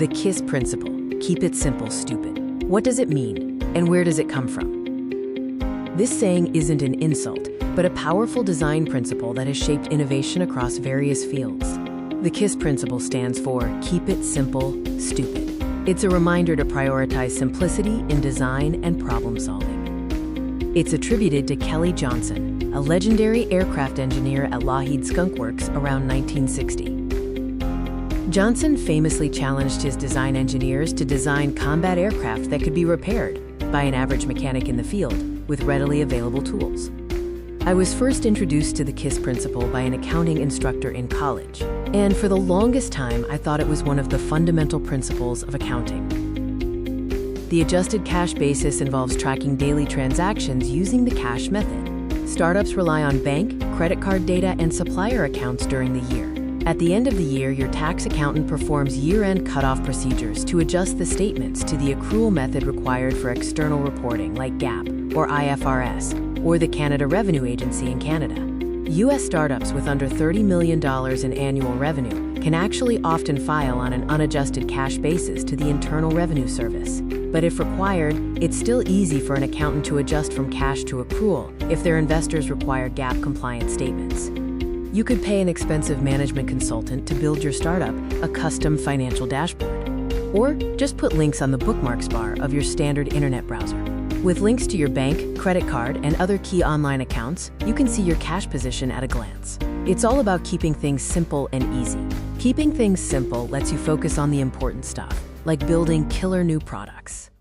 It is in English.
The KISS principle, keep it simple, stupid. What does it mean, and where does it come from? This saying isn't an insult, but a powerful design principle that has shaped innovation across various fields. The KISS principle stands for keep it simple, stupid. It's a reminder to prioritize simplicity in design and problem solving. It's attributed to Kelly Johnson, a legendary aircraft engineer at Lougheed Skunkworks around 1960. Johnson famously challenged his design engineers to design combat aircraft that could be repaired by an average mechanic in the field with readily available tools. I was first introduced to the KISS principle by an accounting instructor in college, and for the longest time I thought it was one of the fundamental principles of accounting. The adjusted cash basis involves tracking daily transactions using the cash method. Startups rely on bank, credit card data, and supplier accounts during the year. At the end of the year, your tax accountant performs year-end cutoff procedures to adjust the statements to the accrual method required for external reporting like GAAP or IFRS, or the Canada Revenue Agency in Canada. U.S. startups with under $30 million in annual revenue can actually often file on an unadjusted cash basis to the Internal Revenue Service. But if required, it's still easy for an accountant to adjust from cash to accrual if their investors require GAAP-compliant statements. You could pay an expensive management consultant to build your startup a custom financial dashboard. Or just put links on the bookmarks bar of your standard internet browser. With links to your bank, credit card, and other key online accounts, you can see your cash position at a glance. It's all about keeping things simple and easy. Keeping things simple lets you focus on the important stuff, like building killer new products.